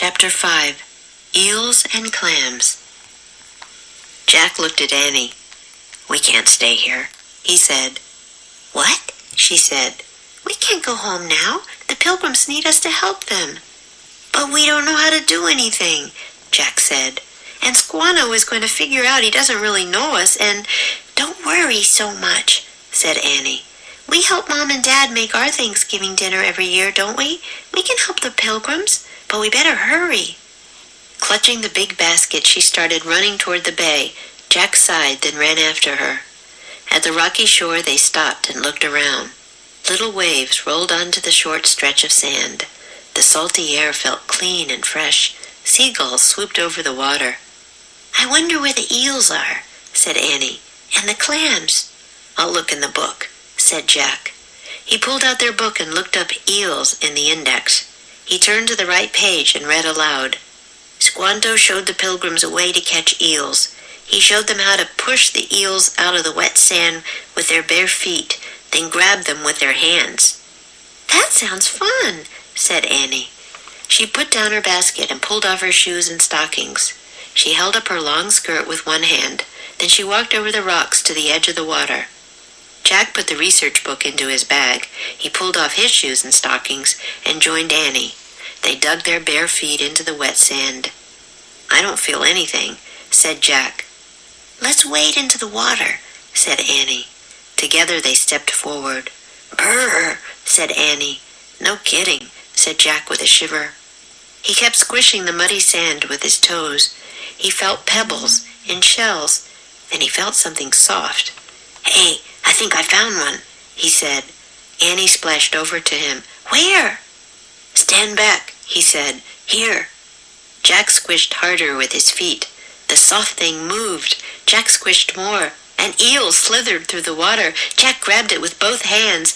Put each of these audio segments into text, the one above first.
Chapter 5. Eels and Clams. Jack looked at Annie. "We can't stay here," he said. "What?" she said. "We can't go home now. The pilgrims need us to help them." "But we don't know how to do anything," Jack said. "And Squanto is going to figure out he doesn't really know us, and—" "Don't worry so much," said Annie. "We help Mom and Dad make our Thanksgiving dinner every year, don't we? We can help the pilgrims, but we better hurry." Clutching the big basket, she started running toward the bay. Jack sighed, then ran after her. At the rocky shore, they stopped and looked around. Little waves rolled onto the short stretch of sand. The salty air felt clean and fresh. Seagulls swooped over the water. "I wonder where the eels are," said Annie. "And the clams." "I'll look in the book," said Jack. He pulled out their book and looked up eels in the index. He turned to the right page and read aloud. Squanto showed the pilgrims a way to catch eels. He showed them how to push the eels out of the wet sand with their bare feet, then grab them with their hands. "That sounds fun," said Annie. She put down her basket and pulled off her shoes and stockings. She held up her long skirt with one hand. Then she walked over the rocks to the edge of the water. Jack put the research book into his bag. He pulled off his shoes and stockings and joined Annie. They dug their bare feet into the wet sand. "I don't feel anything," said Jack. "Let's wade into the water," said Annie. Together they stepped forward. "Brrr," said Annie. "No kidding," said Jack with a shiver. He kept squishing the muddy sand with his toes. He felt pebbles and shells. Then he felt something soft. "Hey, I think I found one," he said. Annie splashed over to him. "Where?" "Stand back," he said. "Here." Jack squished harder with his feet. The soft thing moved. Jack squished more. An eel slithered through the water. Jack grabbed it with both hands.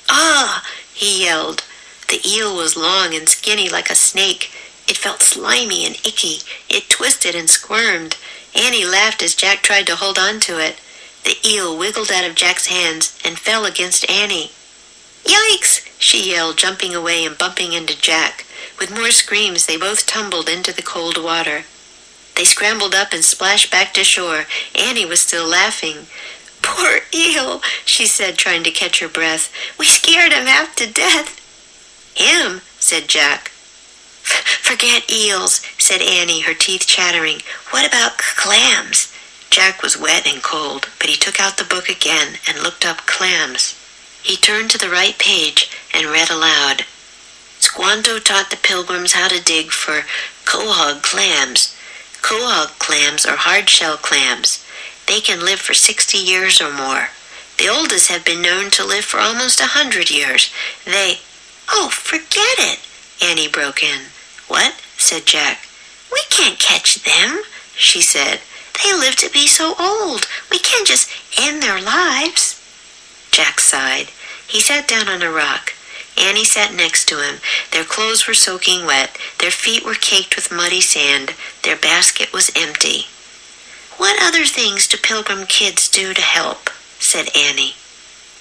"Ah!" he yelled. The eel was long and skinny like a snake. It felt slimy and icky. It twisted and squirmed. Annie laughed as Jack tried to hold on to it. The eel wiggled out of Jack's hands and fell against Annie. "Yikes!" she yelled, jumping away and bumping into Jack. With more screams, they both tumbled into the cold water. They scrambled up and splashed back to shore. Annie was still laughing. "Poor eel," she said, trying to catch her breath. "We scared him half to death." "Him?" said Jack. "Forget eels," said Annie, her teeth chattering. "What about clams?" Jack was wet and cold, but he took out the book again and looked up clams. He turned to the right page and read aloud. Squanto taught the pilgrims how to dig for quahog clams. Quahog clams are hard-shell clams. They can live for 60 years or more. The oldest have been known to live for almost 100 years. "Oh, forget it," Annie broke in. "What?" said Jack. "We can't catch them," she said. "They live to be so old. We can't just end their lives." Jack sighed. He sat down on a rock. Annie sat next to him. Their clothes were soaking wet. Their feet were caked with muddy sand. Their basket was empty. "What other things do pilgrim kids do to help?" said Annie.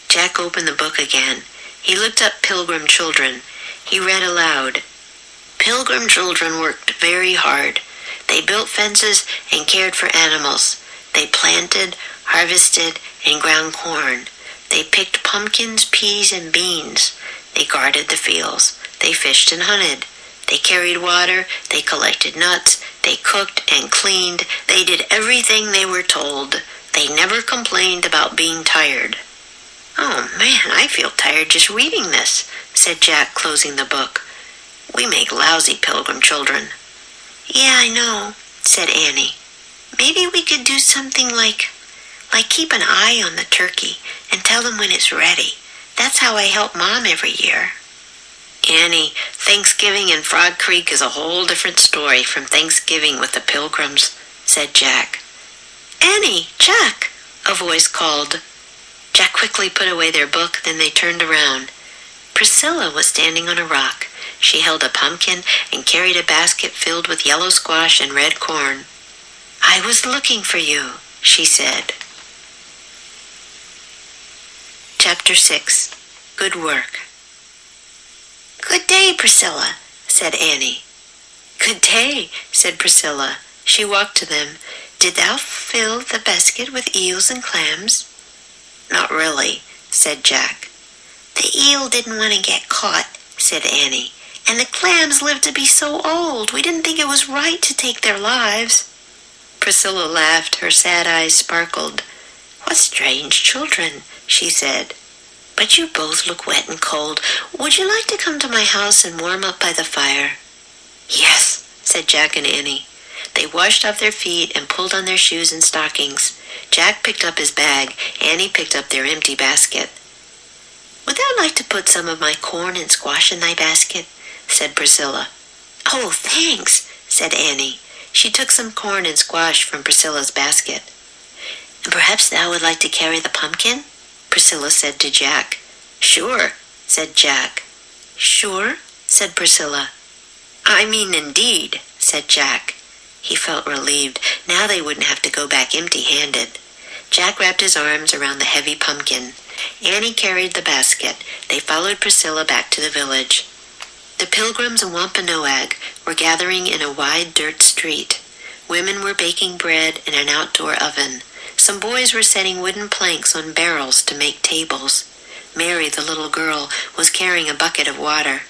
Jack opened the book again. He looked up pilgrim children. He read aloud. Pilgrim children worked very hard. They built fences and cared for animals. They planted, harvested, and ground corn. They picked pumpkins, peas, and beans. They guarded the fields. They fished and hunted. They carried water. They collected nuts. They cooked and cleaned. They did everything they were told. They never complained about being tired. "Oh, man, I feel tired just reading this," said Jack, closing the book. "We make lousy pilgrim children." "Yeah, I know," said Annie. "Maybe we could do something like keep an eye on the turkey and tell them when it's ready. That's how I help Mom every year." "Annie, Thanksgiving in Frog Creek is a whole different story from Thanksgiving with the Pilgrims," said Jack. "Annie, Jack," a voice called. Jack quickly put away their book, then they turned around. Priscilla was standing on a rock. She held a pumpkin and carried a basket filled with yellow squash and red corn. "I was looking for you," she said. Chapter 6. Good Work. "Good day, Priscilla," said Annie. Good day, said Priscilla. She walked to them. Did thou fill the basket with eels and clams? Not really, said Jack. The eel didn't want to get caught, said Annie. And the clams lived to be so old. We didn't think it was right to take their lives. Priscilla laughed. Her sad eyes sparkled. What strange children, she said. But you both look wet and cold. Would you like to come to my house and warm up by the fire? Yes, said Jack and Annie. They washed off their feet and pulled on their shoes and stockings. Jack picked up his bag. Annie picked up their empty basket. Would thou like to put some of my corn and squash in thy basket? Said Priscilla. Oh, thanks, said Annie. She took some corn and squash from Priscilla's basket. And perhaps thou would like to carry the pumpkin? Priscilla said to Jack. Sure, said Jack. Sure, said Priscilla. I mean indeed, said Jack. He felt relieved. Now they wouldn't have to go back empty-handed. Jack wrapped his arms around the heavy pumpkin. Annie carried the basket. They followed Priscilla back to the village. The pilgrims and Wampanoag were gathering in a wide dirt street. Women were baking bread in an outdoor oven. Some boys were setting wooden planks on barrels to make tables. Mary, the little girl, was carrying a bucket of water.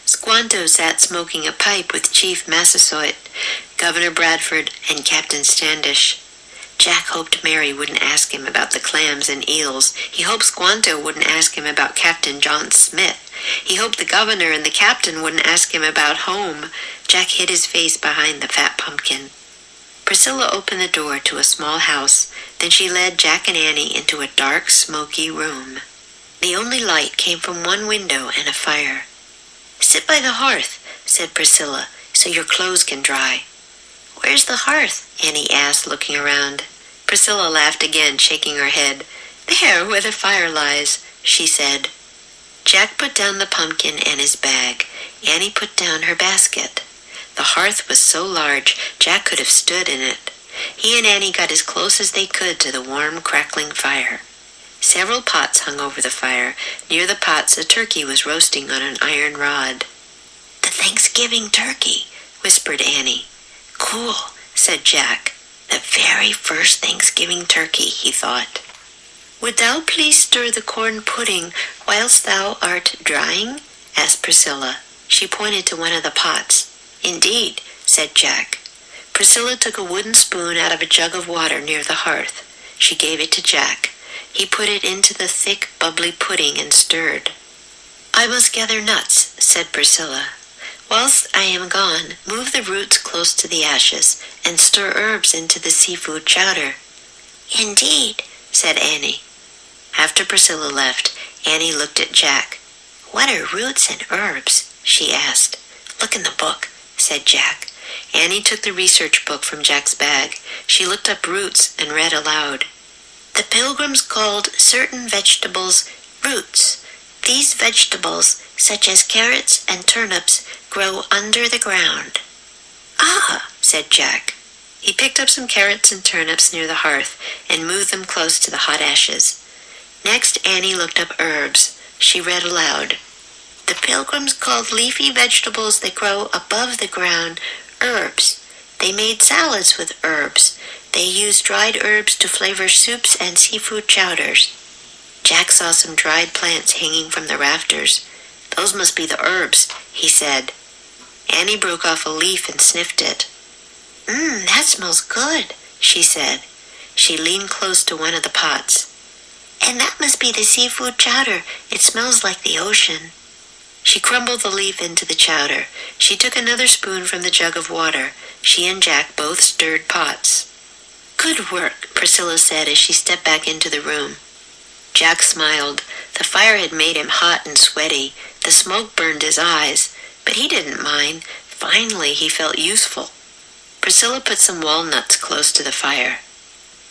Squanto sat smoking a pipe with Chief Massasoit, Governor Bradford, and Captain Standish. Jack hoped Mary wouldn't ask him about the clams and eels. He hoped Squanto wouldn't ask him about Captain John Smith. He hoped the governor and the captain wouldn't ask him about home. Jack hid his face behind the fat pumpkin. Priscilla opened the door to a small house. Then she led Jack and Annie into a dark, smoky room. The only light came from one window and a fire. Sit by the hearth, said Priscilla, so your clothes can dry. Where's the hearth? Annie asked, looking around. Priscilla laughed again, shaking her head. There, where the fire lies, she said. Jack put down the pumpkin and his bag. Annie put down her basket. The hearth was so large, Jack could have stood in it. He and Annie got as close as they could to the warm, crackling fire. Several pots hung over the fire. Near the pots, a turkey was roasting on an iron rod. The Thanksgiving turkey, whispered Annie. Cool, said Jack. The very first Thanksgiving turkey, he thought. Would thou please stir the corn pudding whilst thou art drying? Asked Priscilla. She pointed to one of the pots. Indeed, said Jack. Priscilla took a wooden spoon out of a jug of water near the hearth. She gave it to Jack. He put it into the thick, bubbly pudding and stirred. I must gather nuts, said Priscilla. Whilst I am gone, move the roots close to the ashes and stir herbs into the seafood chowder. Indeed, said Annie. After Priscilla left, Annie looked at Jack. What are roots and herbs? She asked. Look in the book, said Jack. Annie took the research book from Jack's bag. She looked up roots and read aloud. The pilgrims called certain vegetables roots. These vegetables, such as carrots and turnips, grow under the ground. Ah, said Jack. He picked up some carrots and turnips near the hearth and moved them close to the hot ashes. Next, Annie looked up herbs. She read aloud. The pilgrims called leafy vegetables that grow above the ground herbs. They made salads with herbs. They used dried herbs to flavor soups and seafood chowders. Jack saw some dried plants hanging from the rafters. Those must be the herbs, he said. Annie broke off a leaf and sniffed it. That smells good, she said. She leaned close to one of the pots. And that must be the seafood chowder. It smells like the ocean. She crumbled the leaf into the chowder. She took another spoon from the jug of water. She and Jack both stirred pots. Good work, Priscilla said as she stepped back into the room. Jack smiled. The fire had made him hot and sweaty. The smoke burned his eyes, but he didn't mind. Finally, he felt useful. Priscilla put some walnuts close to the fire.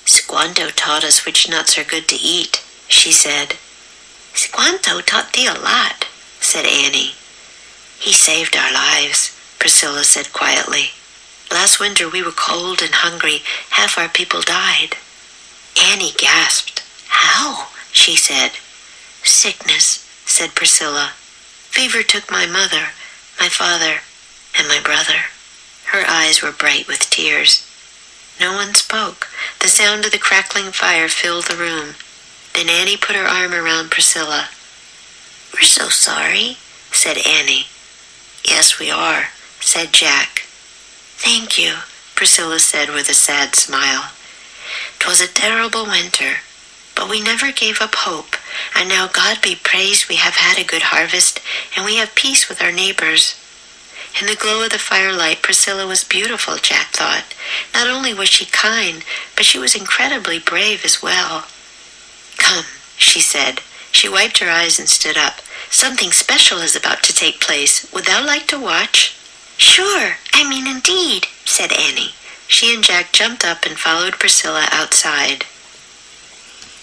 Squanto taught us which nuts are good to eat, she said. Squanto taught thee a lot, said Annie. He saved our lives, Priscilla said quietly. Last winter we were cold and hungry. Half our people died. Annie gasped. How? She said. Sickness, said Priscilla. Fever took my mother, my father, and my brother. Her eyes were bright with tears. No one spoke. The sound of the crackling fire filled the room. Then Annie put her arm around Priscilla. "We're so sorry," said Annie. "Yes, we are," said Jack. "Thank you," Priscilla said with a sad smile. "'Twas a terrible winter, but we never gave up hope, and now God be praised we have had a good harvest, and we have peace with our neighbors." In the glow of the firelight, Priscilla was beautiful, Jack thought. Not only was she kind, but she was incredibly brave as well. "Come," she said. She wiped her eyes and stood up. "Something special is about to take place. Would thou like to watch?" "Sure, indeed," said Annie. She and Jack jumped up and followed Priscilla outside.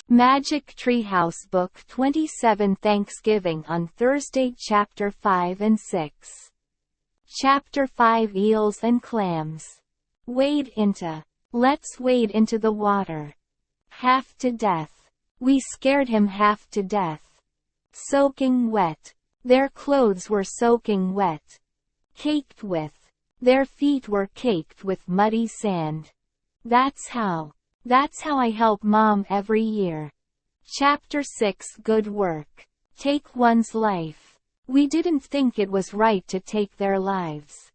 ㅣ매직트리하우스 Book 27 Thanksgiving on Thursday Chapter 5 and 6. Chapter 5 Eels and Clams. Wade into. Let's wade into the water. Half to death. We scared him half to death. Soaking wet. Their clothes were soaking wet. Caked with. Their feet were caked with muddy sand. That's how I help Mom every year. Chapter 6 Good Work. Take one's life. We didn't think it was right to take their lives.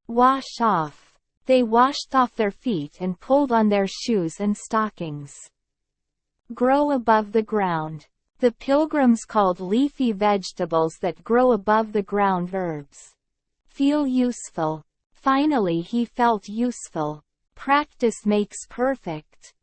Wash off. They washed off their feet and pulled on their shoes and stockings. Grow above the ground. The Pilgrims called leafy vegetables that grow above the ground herbs. Feel useful. Finally he felt useful. Practice makes perfect.